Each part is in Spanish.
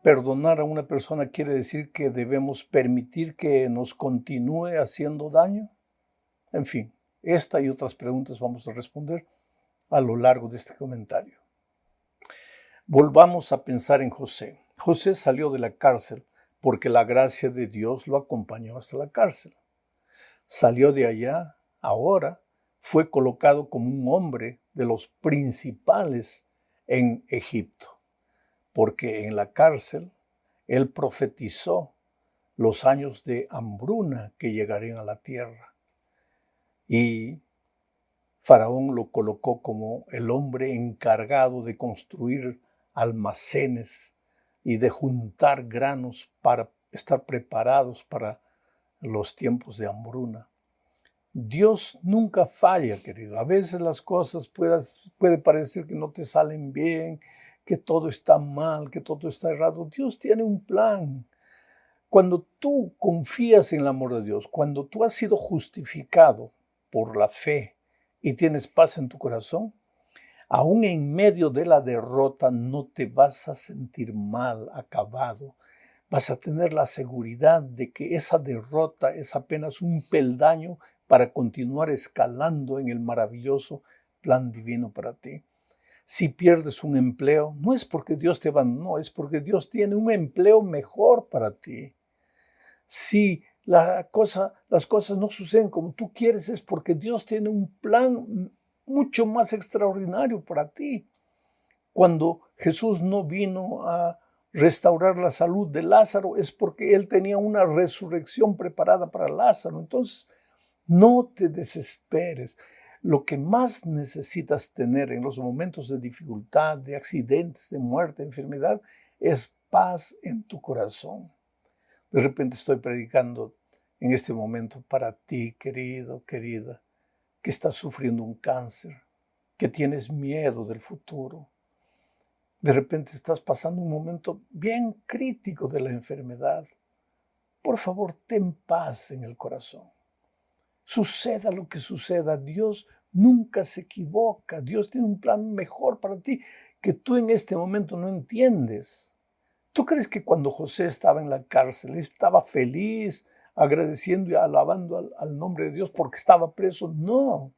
Perdonar a una persona quiere decir que debemos permitir que nos continúe haciendo daño. En fin, esta y otras preguntas vamos a responder a lo largo de este comentario. Volvamos a pensar en José. José salió de la cárcel porque la gracia de Dios lo acompañó hasta la cárcel. Salió de allá, ahora fue colocado como un hombre de los principales en Egipto, porque en la cárcel él profetizó los años de hambruna que llegarían a la tierra. Y Faraón lo colocó como el hombre encargado de construir almacenes y de juntar granos para estar preparados para los tiempos de hambruna. Dios nunca falla, querido. A veces las cosas puede parecer que no te salen bien, que todo está mal, que todo está errado. Dios tiene un plan. Cuando tú confías en el amor de Dios, cuando tú has sido justificado por la fe y tienes paz en tu corazón, aún en medio de la derrota no te vas a sentir mal, acabado. Vas a tener la seguridad de que esa derrota es apenas un peldaño para continuar escalando en el maravilloso plan divino para ti. Si pierdes un empleo, no es porque Dios te abandonó, es porque Dios tiene un empleo mejor para ti. Si las cosas no suceden como tú quieres, es porque Dios tiene un plan mucho más extraordinario para ti. Cuando Jesús no vino a restaurar la salud de Lázaro, es porque él tenía una resurrección preparada para Lázaro. Entonces, no te desesperes. Lo que más necesitas tener en los momentos de dificultad, de accidentes, de muerte, de enfermedad, es paz en tu corazón. De repente estoy predicando en este momento para ti, querido, querida, que estás sufriendo un cáncer, que tienes miedo del futuro. De repente estás pasando un momento bien crítico de la enfermedad. Por favor, ten paz en el corazón. Suceda lo que suceda, Dios nunca se equivoca. Dios tiene un plan mejor para ti que tú en este momento no entiendes. ¿Tú crees que cuando José estaba en la cárcel estaba feliz, agradeciendo y alabando al nombre de Dios porque estaba preso? No.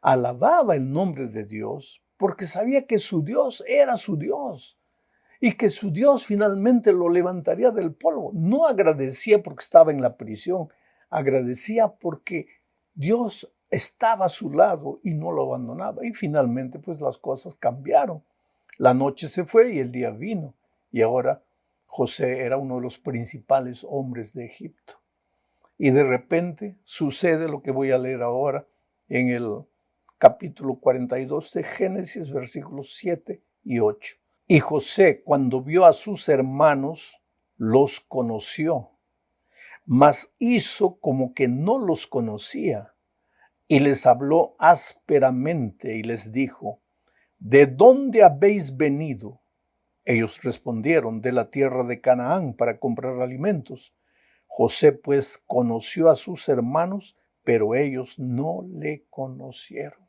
Alababa el nombre de Dios porque sabía que su Dios era su Dios y que su Dios finalmente lo levantaría del polvo. No agradecía porque estaba en la prisión, agradecía porque Dios estaba a su lado y no lo abandonaba. Y finalmente, pues las cosas cambiaron. La noche se fue y el día vino. Y ahora José era uno de los principales hombres de Egipto. Y de repente sucede lo que voy a leer ahora en el capítulo 42 de Génesis, versículos 7 y 8. Y José, cuando vio a sus hermanos, los conoció, mas hizo como que no los conocía, y les habló ásperamente y les dijo: ¿de dónde habéis venido? Ellos respondieron: de la tierra de Canaán, para comprar alimentos. José pues conoció a sus hermanos, pero ellos no le conocieron.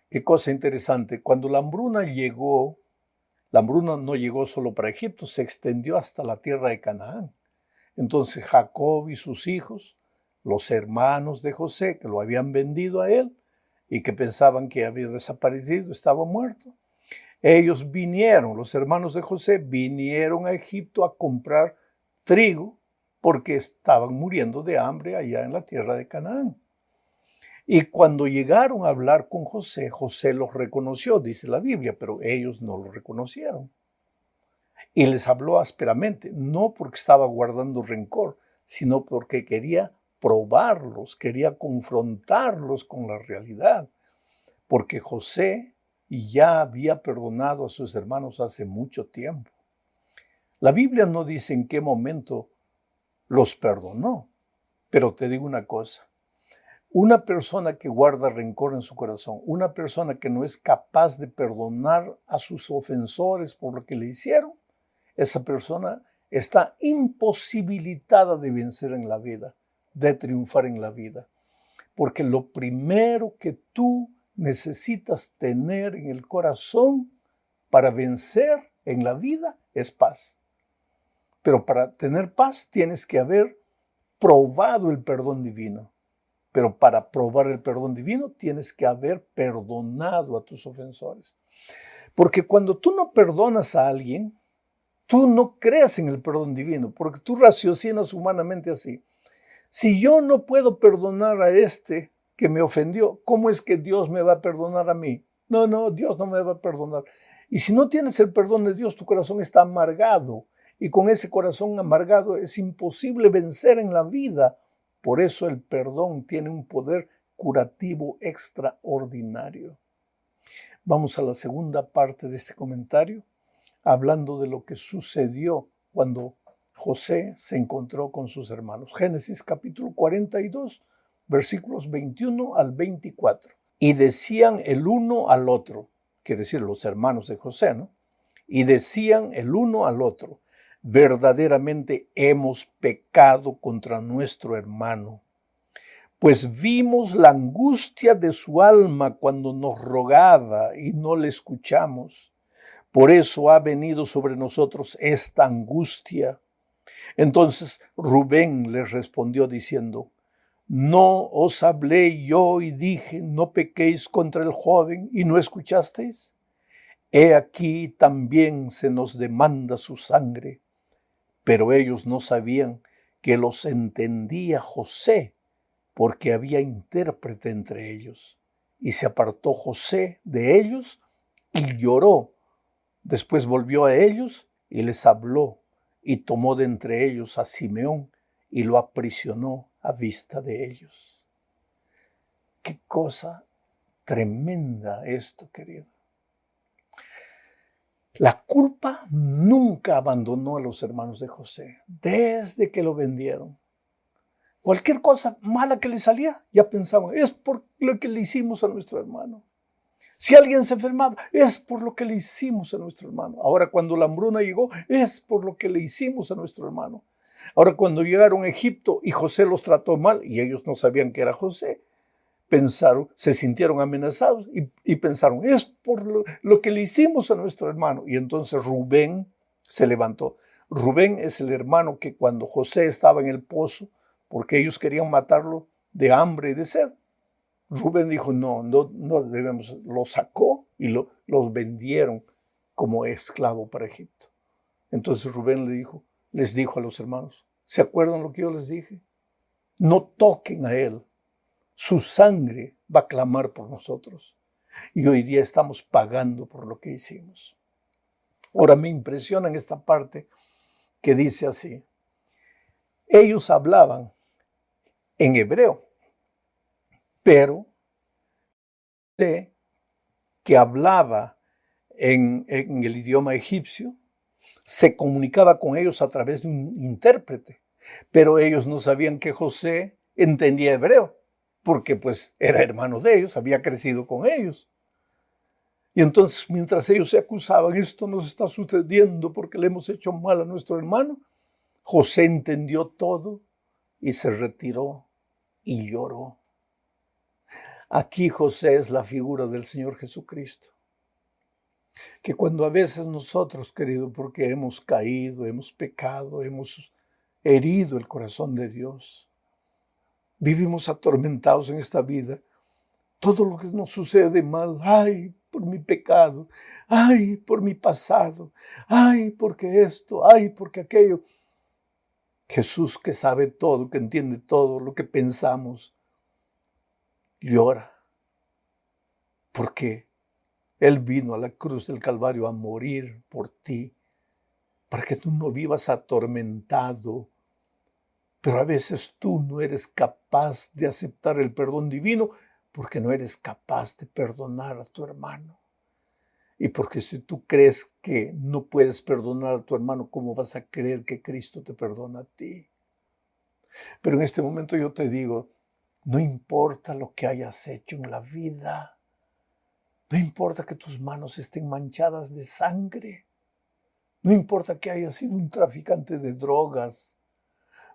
Qué cosa interesante. Cuando la hambruna no llegó solo para Egipto, se extendió hasta la tierra de Canaán. Entonces Jacob y sus hijos, los hermanos de José, que lo habían vendido a él y que pensaban que había desaparecido, estaba muerto, ellos vinieron, los hermanos de José vinieron a Egipto a comprar trigo porque estaban muriendo de hambre allá en la tierra de Canaán. Y cuando llegaron a hablar con José, José los reconoció, dice la Biblia, pero ellos no lo reconocieron. Y les habló ásperamente, no porque estaba guardando rencor, sino porque quería probarlos, quería confrontarlos con la realidad. Porque José ya había perdonado a sus hermanos hace mucho tiempo. La Biblia no dice en qué momento los perdonó, pero te digo una cosa. Una persona que guarda rencor en su corazón, una persona que no es capaz de perdonar a sus ofensores por lo que le hicieron, esa persona está imposibilitada de vencer en la vida, de triunfar en la vida. Porque lo primero que tú necesitas tener en el corazón para vencer en la vida es paz. Pero para tener paz tienes que haber probado el perdón divino. Pero para probar el perdón divino tienes que haber perdonado a tus ofensores. Porque cuando tú no perdonas a alguien, tú no crees en el perdón divino, porque tú raciocinas humanamente así. Si yo no puedo perdonar a este que me ofendió, ¿cómo es que Dios me va a perdonar a mí? No, Dios no me va a perdonar. Y si no tienes el perdón de Dios, tu corazón está amargado. Y con ese corazón amargado es imposible vencer en la vida. Por eso el perdón tiene un poder curativo extraordinario. Vamos a la segunda parte de este comentario, hablando de lo que sucedió cuando José se encontró con sus hermanos. Génesis capítulo 42, versículos 21 al 24. Y decían el uno al otro, quiere decir los hermanos de José, ¿no? Y decían el uno al otro, verdaderamente hemos pecado contra nuestro hermano, pues vimos la angustia de su alma cuando nos rogaba y no le escuchamos. Por eso ha venido sobre nosotros esta angustia. Entonces Rubén les respondió diciendo, ¿no os hablé yo y dije, no pequéis contra el joven y no escuchasteis? He aquí también se nos demanda su sangre. Pero ellos no sabían que los entendía José, porque había intérprete entre ellos. Y se apartó José de ellos y lloró. Después volvió a ellos y les habló, y tomó de entre ellos a Simeón y lo aprisionó a vista de ellos. Qué cosa tremenda esto, querido. La culpa nunca abandonó a los hermanos de José, desde que lo vendieron. Cualquier cosa mala que le salía, ya pensaban, es por lo que le hicimos a nuestro hermano. Si alguien se enfermaba, es por lo que le hicimos a nuestro hermano. Ahora cuando la hambruna llegó, es por lo que le hicimos a nuestro hermano. Ahora cuando llegaron a Egipto y José los trató mal, y ellos no sabían que era José, pensaron, se sintieron amenazados y pensaron, es por lo que le hicimos a nuestro hermano. Y entonces Rubén se levantó. Rubén es el hermano que cuando José estaba en el pozo, porque ellos querían matarlo de hambre y de sed, Rubén dijo, no debemos, lo sacó y los vendieron como esclavo para Egipto. Entonces Rubén les dijo a los hermanos, ¿se acuerdan lo que yo les dije? No toquen a él, su sangre va a clamar por nosotros. Y hoy día estamos pagando por lo que hicimos. Ahora me impresiona en esta parte que dice así, ellos hablaban en hebreo, pero que hablaba en el idioma egipcio, se comunicaba con ellos a través de un intérprete, pero ellos no sabían que José entendía hebreo, porque pues era hermano de ellos, había crecido con ellos. Y entonces mientras ellos se acusaban, esto nos está sucediendo porque le hemos hecho mal a nuestro hermano, José entendió todo y se retiró y lloró. Aquí José es la figura del Señor Jesucristo. Que cuando a veces nosotros, querido, porque hemos caído, hemos pecado, hemos herido el corazón de Dios, vivimos atormentados en esta vida, todo lo que nos sucede mal, ay, por mi pecado, ay, por mi pasado, ay, porque esto, ay, porque aquello. Jesús, que sabe todo, que entiende todo lo que pensamos, llora, porque Él vino a la cruz del Calvario a morir por ti, para que tú no vivas atormentado. Pero a veces tú no eres capaz de aceptar el perdón divino porque no eres capaz de perdonar a tu hermano. Y porque si tú crees que no puedes perdonar a tu hermano, ¿cómo vas a creer que Cristo te perdona a ti? Pero en este momento yo te digo, no importa lo que hayas hecho en la vida, no importa que tus manos estén manchadas de sangre, no importa que hayas sido un traficante de drogas,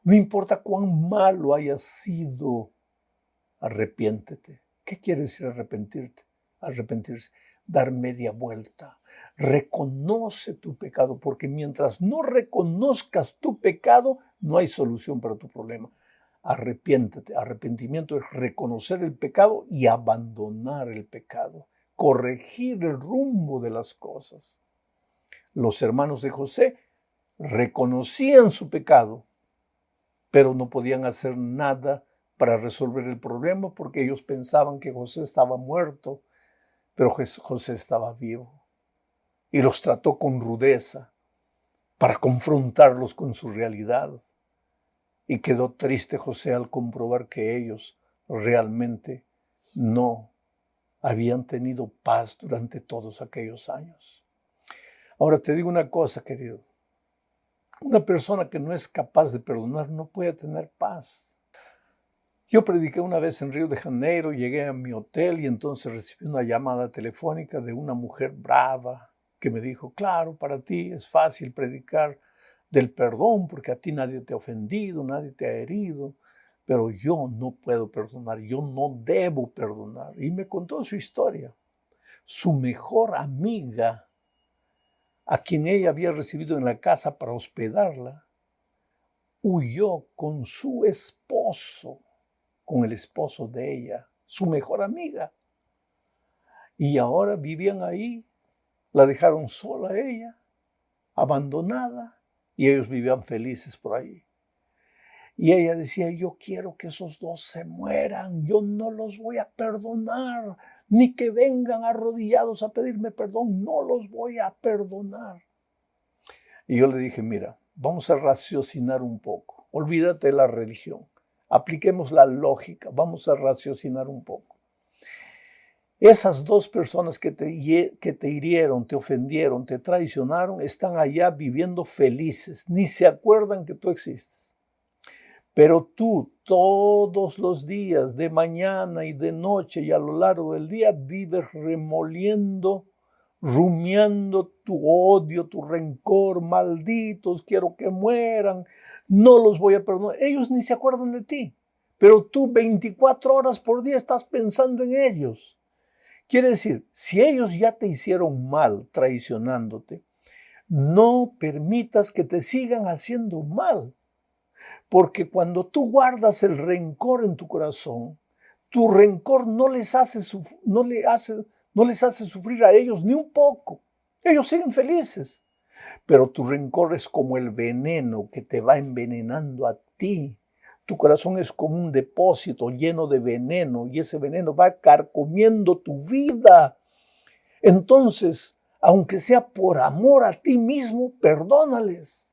no importa cuán malo hayas sido, arrepiéntete. ¿Qué quiere decir arrepentirte? Arrepentirse, dar media vuelta, Reconoce tu pecado, porque mientras no reconozcas tu pecado, no hay solución para tu problema. Arrepiéntete. Arrepentimiento es reconocer el pecado y abandonar el pecado, corregir el rumbo de las cosas. Los hermanos de José reconocían su pecado, pero no podían hacer nada para resolver el problema porque ellos pensaban que José estaba muerto, pero José estaba vivo. Y los trató con rudeza para confrontarlos con su realidad. Y quedó triste José al comprobar que ellos realmente no habían tenido paz durante todos aquellos años. Ahora te digo una cosa, querido. Una persona que no es capaz de perdonar no puede tener paz. Yo prediqué una vez en Río de Janeiro, llegué a mi hotel y entonces recibí una llamada telefónica de una mujer brava que me dijo, claro, para ti es fácil predicar del perdón porque a ti nadie te ha ofendido, nadie te ha herido, pero yo no puedo perdonar, yo no debo perdonar. Y me contó su historia. Su mejor amiga, a quien ella había recibido en la casa para hospedarla, huyó con su esposo, con el esposo de ella, su mejor amiga. Y ahora vivían ahí, la dejaron sola a ella, abandonada, y ellos vivían felices por ahí. Y ella decía, yo quiero que esos dos se mueran, yo no los voy a perdonar, ni que vengan arrodillados a pedirme perdón, no los voy a perdonar. Y yo le dije, mira, vamos a raciocinar un poco, olvídate de la religión, apliquemos la lógica, vamos a raciocinar un poco. Esas dos personas que te hirieron, te ofendieron, te traicionaron, están allá viviendo felices, ni se acuerdan que tú existes. Pero tú todos los días, de mañana y de noche y a lo largo del día, vives remoliendo, rumiando tu odio, tu rencor, malditos, quiero que mueran, no los voy a perdonar. Ellos ni se acuerdan de ti, pero tú 24 horas por día estás pensando en ellos. Quiere decir, si ellos ya te hicieron mal traicionándote, no permitas que te sigan haciendo mal. Porque cuando tú guardas el rencor en tu corazón, tu rencor no les hace sufrir a ellos ni un poco. Ellos siguen felices. Pero tu rencor es como el veneno que te va envenenando a ti. Tu corazón es como un depósito lleno de veneno y ese veneno va carcomiendo tu vida. Entonces, aunque sea por amor a ti mismo, perdónales.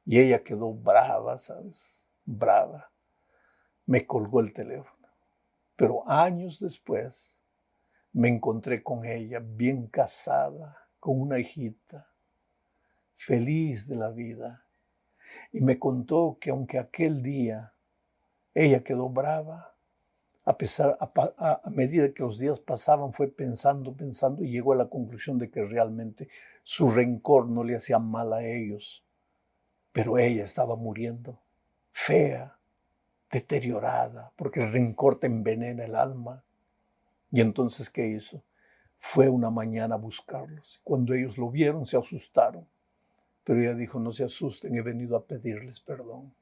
Y ella quedó brava, ¿sabes? Brava. Me colgó el teléfono. Pero años después me encontré con ella, bien casada, con una hijita, feliz de la vida. Y me contó que aunque aquel día ella quedó brava, a medida que los días pasaban fue pensando y llegó a la conclusión de que realmente su rencor no le hacía mal a ellos. Pero ella estaba muriendo, fea, deteriorada, porque el rencor te envenena el alma. Y entonces, ¿qué hizo? Fue una mañana a buscarlos. Cuando ellos lo vieron, se asustaron. Pero ella dijo, no se asusten, he venido a pedirles perdón.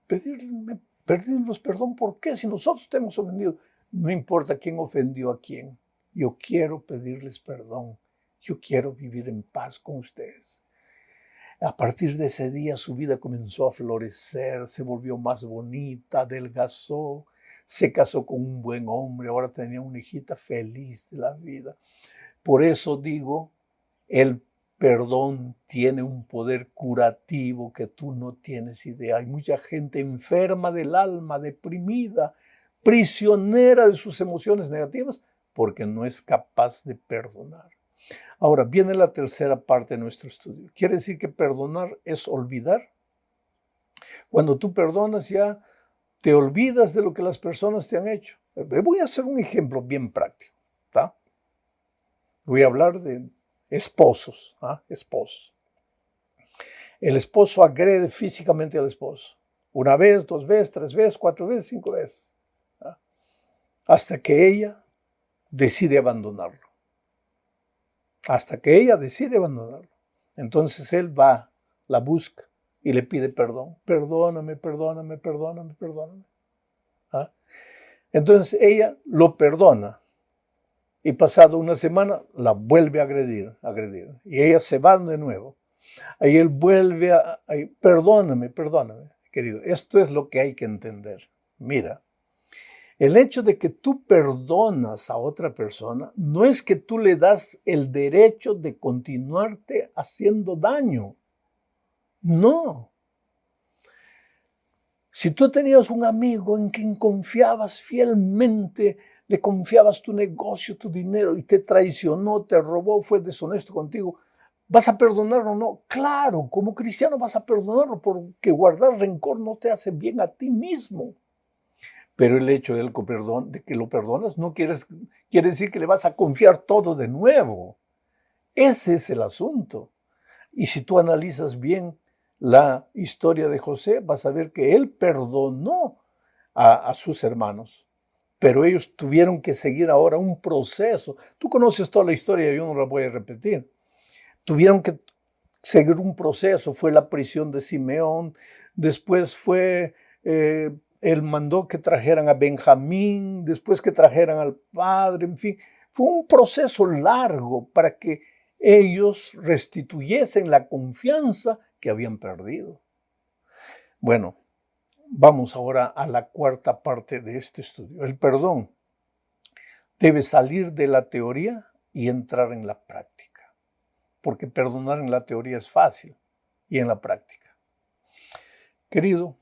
Pedirles perdón, ¿por qué? Si nosotros te hemos ofendido. No importa quién ofendió a quién. Yo quiero pedirles perdón. Yo quiero vivir en paz con ustedes. A partir de ese día su vida comenzó a florecer, se volvió más bonita, adelgazó, se casó con un buen hombre, ahora tenía una hijita feliz de la vida. Por eso digo, el perdón tiene un poder curativo que tú no tienes idea. Hay mucha gente enferma del alma, deprimida, prisionera de sus emociones negativas, porque no es capaz de perdonar. Ahora, viene la tercera parte de nuestro estudio. ¿Quiere decir que perdonar es olvidar? Cuando tú perdonas ya te olvidas de lo que las personas te han hecho. Voy a hacer un ejemplo bien práctico. ¿Tá? Voy a hablar de esposos. Esposos. El esposo agrede físicamente al esposo. Una vez, 2 veces, 3 veces, 4 veces, 5 veces. ¿tá? Hasta que ella decide abandonarlo. hasta que ella decide abandonarlo. Entonces él va, la busca y le pide perdón. Perdóname, perdóname, perdóname, perdóname. ¿Ah? Entonces ella lo perdona y pasado una semana la vuelve a agredir. Y ella se va de nuevo. Ahí él vuelve perdóname, perdóname, querido. Esto es lo que hay que entender. Mira, el hecho de que tú perdonas a otra persona no es que tú le das el derecho de continuarte haciendo daño. No. Si tú tenías un amigo en quien confiabas fielmente, le confiabas tu negocio, tu dinero y te traicionó, te robó, fue deshonesto contigo, ¿vas a perdonarlo o no? Claro, como cristiano vas a perdonarlo porque guardar rencor no te hace bien a ti mismo. Pero el hecho de que lo perdonas no quiere decir que le vas a confiar todo de nuevo. Ese es el asunto. Y si tú analizas bien la historia de José, vas a ver que él perdonó a sus hermanos. Pero ellos tuvieron que seguir ahora un proceso. Tú conoces toda la historia, yo no la voy a repetir. Tuvieron que seguir un proceso. Fue la prisión de Simeón, después fue, él mandó que trajeran a Benjamín, después que trajeran al padre, en fin. Fue un proceso largo para que ellos restituyesen la confianza que habían perdido. Bueno, vamos ahora a la cuarta parte de este estudio. El perdón debe salir de la teoría y entrar en la práctica, porque perdonar en la teoría es fácil y en la práctica. Querido,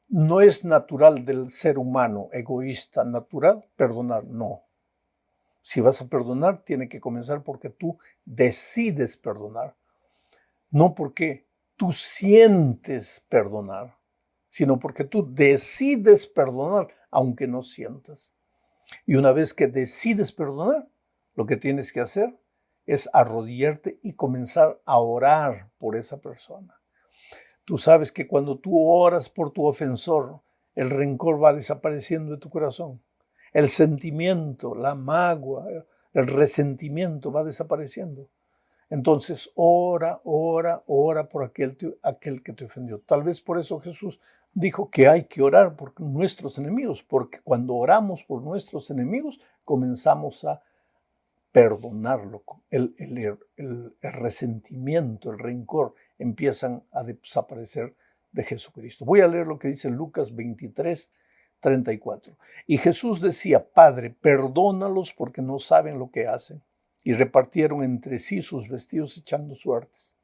no es natural del ser humano egoísta natural perdonar, no. Si vas a perdonar, tiene que comenzar porque tú decides perdonar, no porque tú sientes perdonar, sino porque tú decides perdonar aunque no sientas. Y una vez que decides perdonar, lo que tienes que hacer es arrodillarte y comenzar a orar por esa persona. Tú sabes que cuando tú oras por tu ofensor, el rencor va desapareciendo de tu corazón. El sentimiento, la magua, el resentimiento va desapareciendo. Entonces ora por aquel que te ofendió. Tal vez por eso Jesús dijo que hay que orar por nuestros enemigos, porque cuando oramos por nuestros enemigos comenzamos a perdonarlo. El resentimiento, el rencor empiezan a desaparecer de Jesucristo. Voy a leer lo que dice Lucas 23:34. Y Jesús decía: Padre, perdónalos porque no saben lo que hacen. Y repartieron entre sí sus vestidos echando suertes.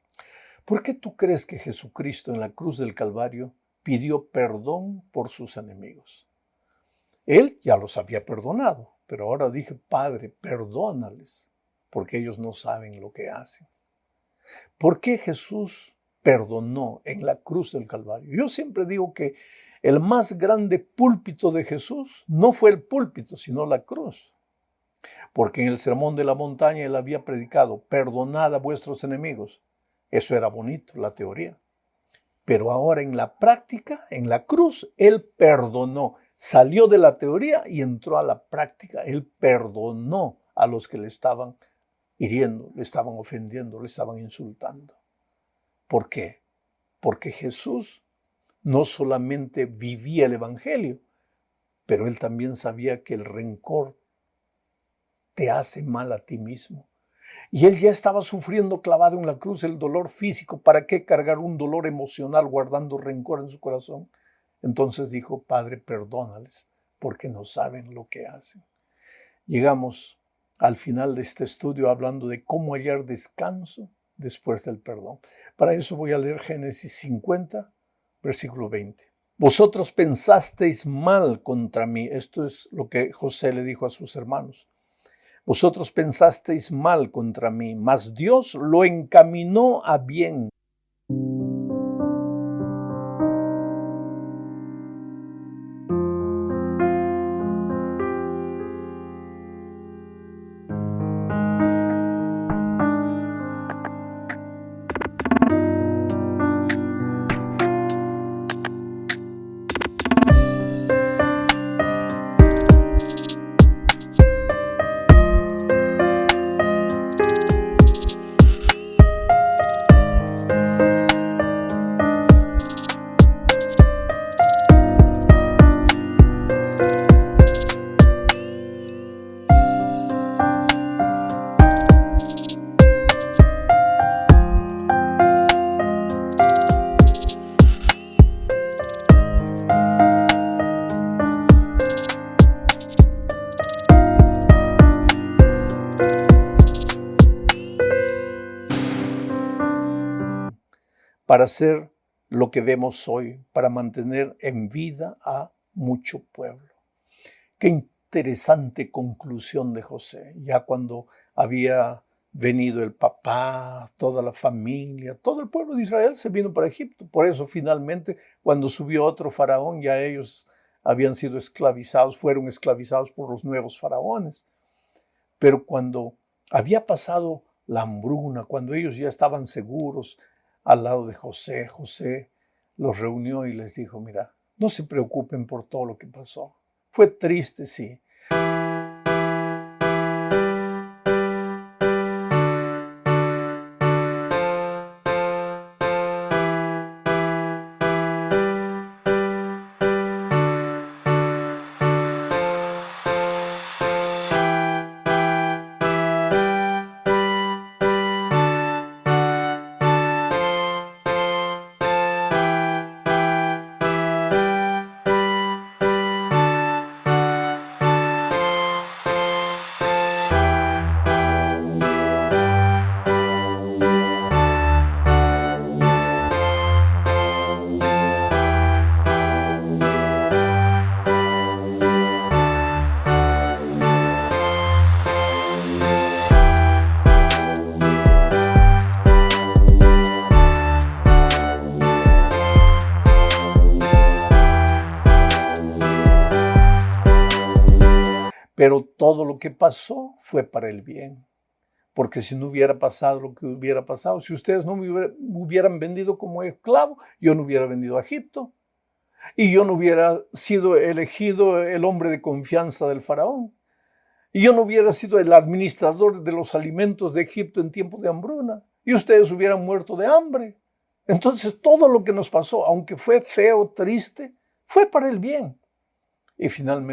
¿Por qué tú crees que Jesucristo en la cruz del Calvario pidió perdón por sus enemigos? Él ya los había perdonado, pero ahora dije: Padre, perdónales, porque ellos no saben lo que hacen. ¿Por qué Jesús perdonó en la cruz del Calvario? Yo siempre digo que el más grande púlpito de Jesús no fue el púlpito, sino la cruz. Porque en el Sermón de la Montaña él había predicado: perdonad a vuestros enemigos. Eso era bonito, la teoría. Pero ahora en la práctica, en la cruz, él perdonó. Salió de la teoría y entró a la práctica. Él perdonó a los que le estaban hiriendo, le estaban ofendiendo, le estaban insultando. ¿Por qué? Porque Jesús no solamente vivía el Evangelio, pero él también sabía que el rencor te hace mal a ti mismo. Y él ya estaba sufriendo clavado en la cruz el dolor físico. ¿Para qué cargar un dolor emocional guardando rencor en su corazón? Entonces dijo: Padre, perdónales, porque no saben lo que hacen. Llegamos al final de este estudio hablando de cómo hallar descanso después del perdón. Para eso voy a leer Génesis 50, versículo 20. Vosotros pensasteis mal contra mí. Esto es lo que José le dijo a sus hermanos. Vosotros pensasteis mal contra mí, mas Dios lo encaminó a bien. para hacer lo que vemos hoy, para mantener en vida a mucho pueblo. Qué interesante conclusión de José, ya cuando había venido el papá, toda la familia, todo el pueblo de Israel se vino para Egipto. Por eso finalmente cuando subió otro faraón, ya ellos habían sido esclavizados, fueron esclavizados por los nuevos faraones. Pero cuando había pasado la hambruna, cuando ellos ya estaban seguros al lado de José, José los reunió y les dijo, mira, no se preocupen por todo lo que pasó. Fue triste, sí. Pero todo lo que pasó fue para el bien. Porque si no hubiera pasado lo que hubiera pasado, si ustedes no me hubieran vendido como esclavo, yo no hubiera venido a Egipto. Y yo no hubiera sido elegido el hombre de confianza del faraón. Y yo no hubiera sido el administrador de los alimentos de Egipto en tiempo de hambruna. Y ustedes hubieran muerto de hambre. Entonces todo lo que nos pasó, aunque fue feo, triste, fue para el bien. Y finalmente